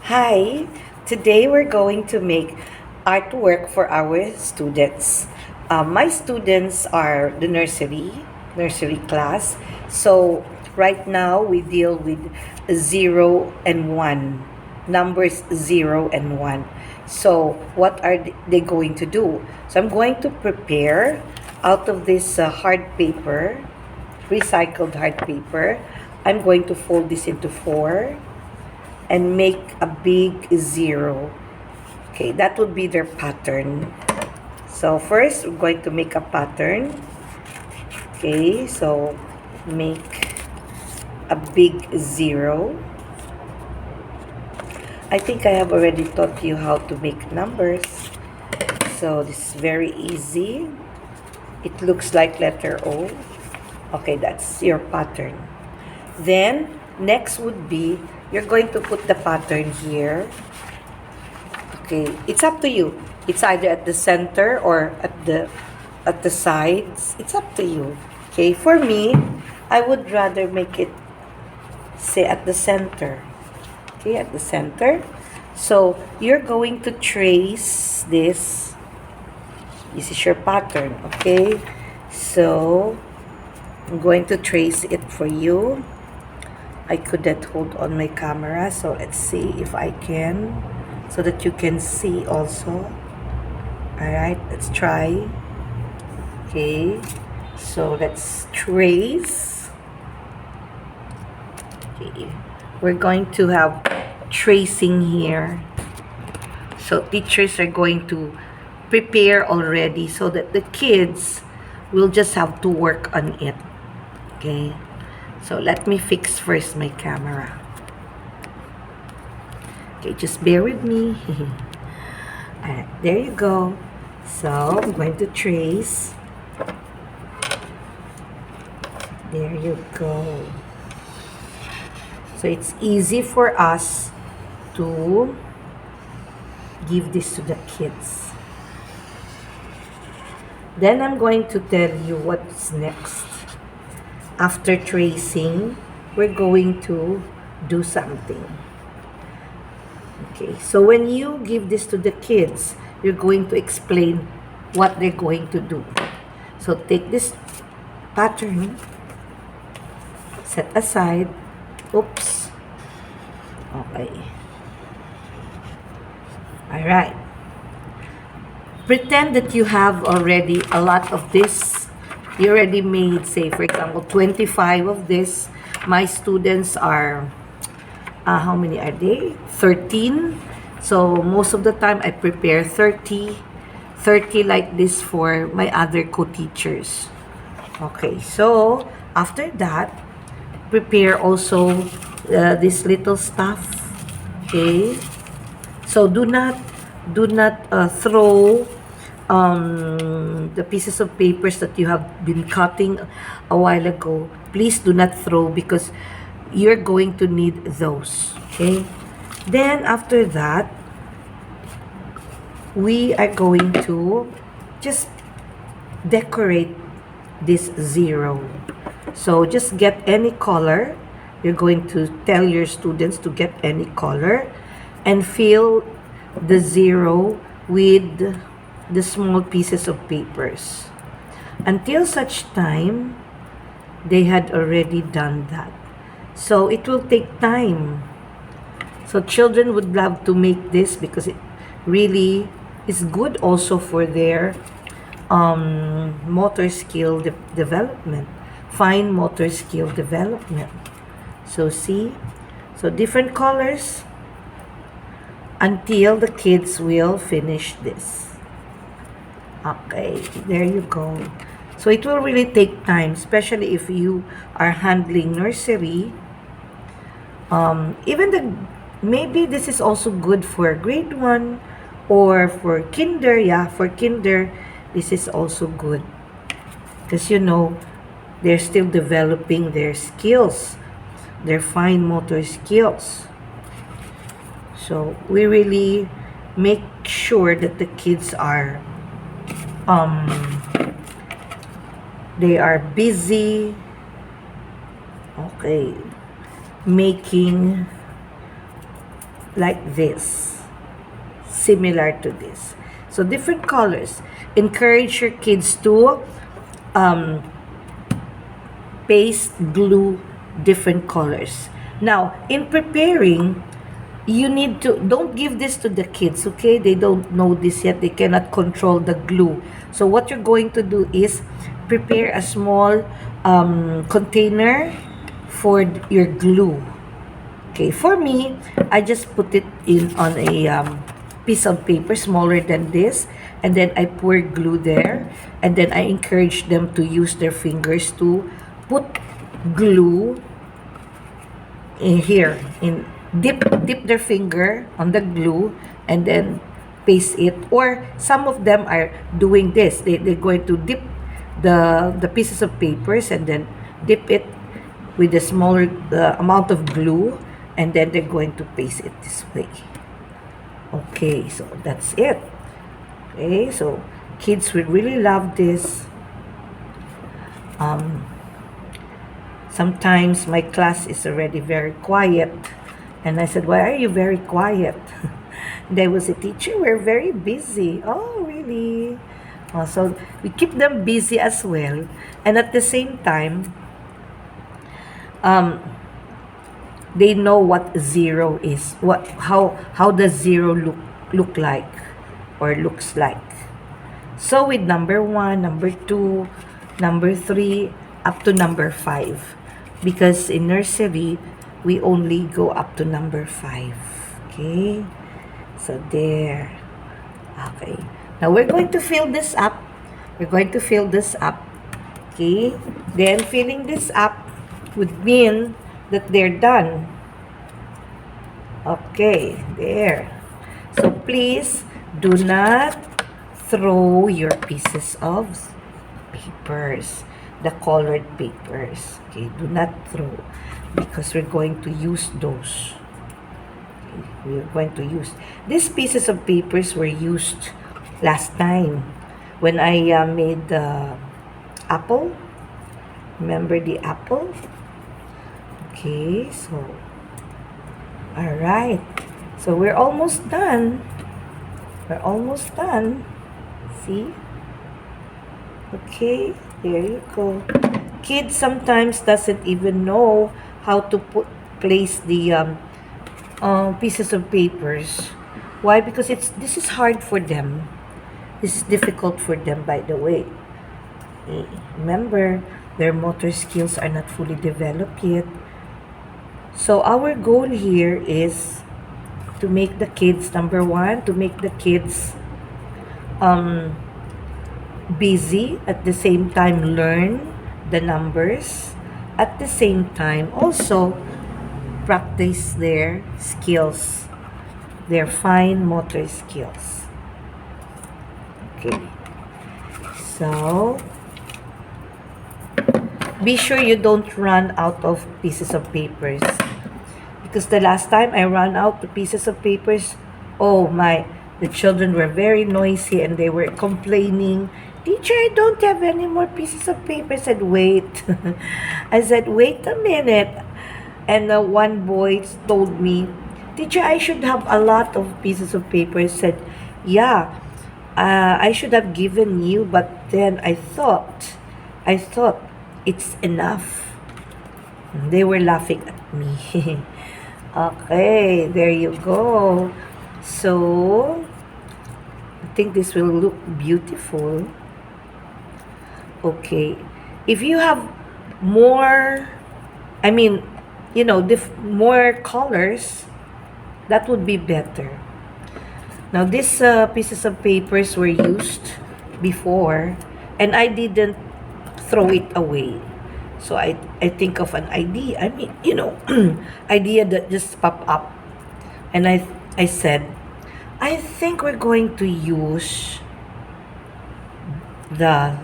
Hi, today we're going to make artwork for our students. My students are the nursery class. So right now we deal with 0 and 1, numbers 0 and 1. So what are they going to do? So I'm going to prepare out of this hard paper, recycled hard paper. I'm going to fold this into four and make a big 0. Okay, that would be their pattern. So first, we're going to make a pattern. Okay, so make a big 0. I think I have already taught you how to make numbers. So this is very easy. It looks like letter O. Okay, that's your pattern. Then, next would be, you're going to put the pattern here. Okay, it's up to you. It's either at the center or at the sides. It's up to you. Okay, for me, I would rather make it say at the center. Okay, at the center. So you're going to trace this. This is your pattern. Okay, so I'm going to trace it for you. I couldn't hold on my camera, so let's see if I can, so that you can see also. Alright, let's try. Okay, so let's trace. Okay, we're going to have tracing here. So teachers are going to prepare already so that the kids will just have to work on it. Okay, so let me fix first my camera. Okay, just bear with me. Alright, there you go. So I'm going to trace. There you go. So it's easy for us to give this to the kids. Then I'm going to tell you what's next. After tracing, we're going to do something. Okay, so when you give this to the kids, you're going to explain what they're going to do. So take this pattern, set aside. Oops. Okay. Alright. Pretend that you have already a lot of this. You already made, say, for example, 25 of this. My students are, how many are they? 13. So most of the time I prepare 30 like this for my other co-teachers. Okay, so after that, prepare also this little stuff. Okay, so do not throw the pieces of papers that you have been cutting a while ago. Please do not throw, because you're going to need those. Okay, then after that, we are going to just decorate this 0. So just get any color. You're going to tell your students to get any color and fill the 0 with the small pieces of papers until such time they had already done that. So it will take time. So children would love to make this because it really is good also for their motor skill development, fine motor skill development. So see, so different colors until the kids will finish this. Okay, there you go. So it will really take time, especially if you are handling nursery. Even the, maybe this is also good for grade 1 or for kinder. Yeah, for kinder, this is also good, because you know they're still developing their skills, their fine motor skills. So we really make sure that the kids are they are busy, okay, making like this, similar to this. So different colors. Encourage your kids to um, paste, glue different colors. Now, in preparing, you need to, don't give this to the kids, okay? They don't know this yet. They cannot control the glue. So what you're going to do is prepare a small container for your glue. Okay, for me, I just put it in on a piece of paper smaller than this, and then I pour glue there, and then I encourage them to use their fingers to put glue in here, in dip their finger on the glue, and then paste it. Or some of them are doing this. They're going to dip the pieces of papers and then dip it with a smaller amount of glue, and then they're going to paste it this way. Okay, so that's it. Okay, so kids will really love this. Sometimes my class is already very quiet, and I said, why are you very quiet? They will say, teacher, we're very busy. Oh, really? So we keep them busy as well, and at the same time, they know what zero is. How does zero look like or looks like? So with number 1, number 2, number 3, up to number 5, because in nursery we only go up to number 5. Okay, so there. Okay, now we're going to fill this up. Okay, then filling this up would mean that they're done. Okay, there. So please do not throw your pieces of papers, the colored papers. Okay, do not throw, because we're going to use those. Okay, we're going to use these pieces of papers were used last time when I made the apple. Remember the apple? Okay, so all right, so we're almost done. See? Okay, there you go. Kids sometimes doesn't even know how to place the pieces of papers. Why? Because this is hard for them. This is difficult for them, by the way. Remember, their motor skills are not fully developed yet. So our goal here is to make the kids, number 1, to make the kids busy, at the same time learn the numbers, at the same time also practice their skills, their fine motor skills. Okay, so be sure you don't run out of pieces of papers, because the last time I ran out of pieces of papers, oh my, the children were very noisy and they were complaining, teacher, I don't have any more pieces of paper. I said, wait. I said, wait a minute. And one boy told me, teacher, I should have a lot of pieces of paper. I said, yeah, I should have given you, but then I thought it's enough. They were laughing at me. Okay, there you go. So I think this will look beautiful. Okay, if you have more, more colors, that would be better. Now these pieces of papers were used before, and I didn't throw it away. So I think of an idea. Idea that just popped up, and I said, I think we're going to use the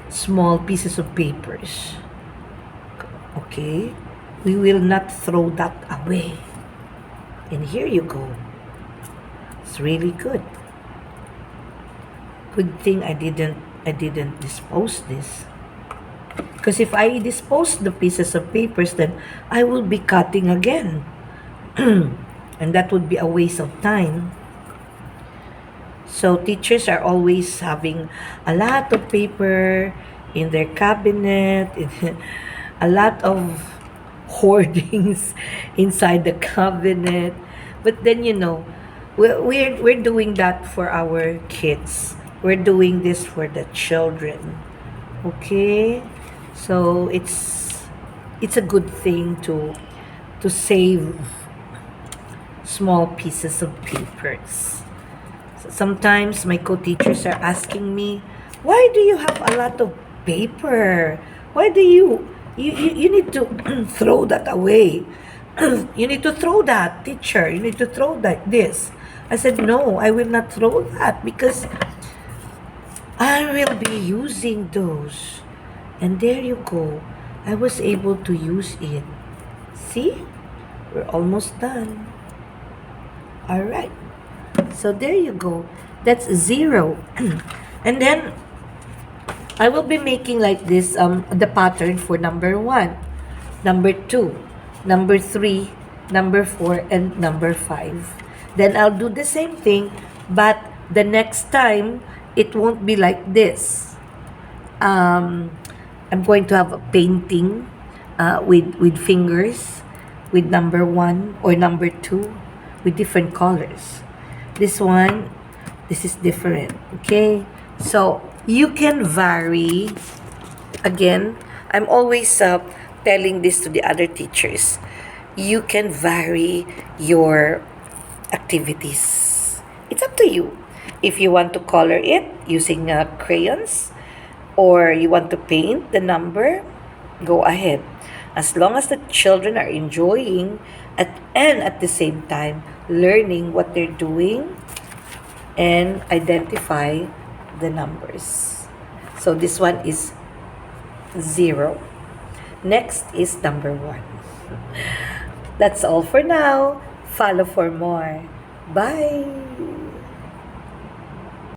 small pieces of papers. Okay, we will not throw that away. And here you go. It's really good. Good thing I didn't dispose this. Because if I dispose the pieces of papers, then I will be cutting again. And that would be a waste of time. So teachers are always having a lot of paper in their cabinet, a lot of hoardings inside the cabinet. But then we're doing that for our kids. We're doing this for the children. Okay? So it's a good thing to save small pieces of papers. Sometimes my co-teachers are asking me, why do you have a lot of paper? Why do you need to throw that away? You need to throw that, teacher. You need to throw this. I said, no, I will not throw that because I will be using those. And there you go. I was able to use it. See? We're almost done. All right. So there you go. That's 0. And then I will be making like this the pattern for number 1, number 2, number 3, number 4, and number 5. Then I'll do the same thing, but the next time it won't be like this. I'm going to have a painting with fingers with number 1 or number 2 with different colors. This is different. Okay, so you can vary. Again, I'm always telling this to the other teachers. You can vary your activities. It's up to you. If you want to color it using crayons, or you want to paint the number, go ahead. As long as the children are enjoying and at the same time learning what they're doing and identify the numbers. So this one is 0. Next is number 1. That's all for now. Follow for more. Bye.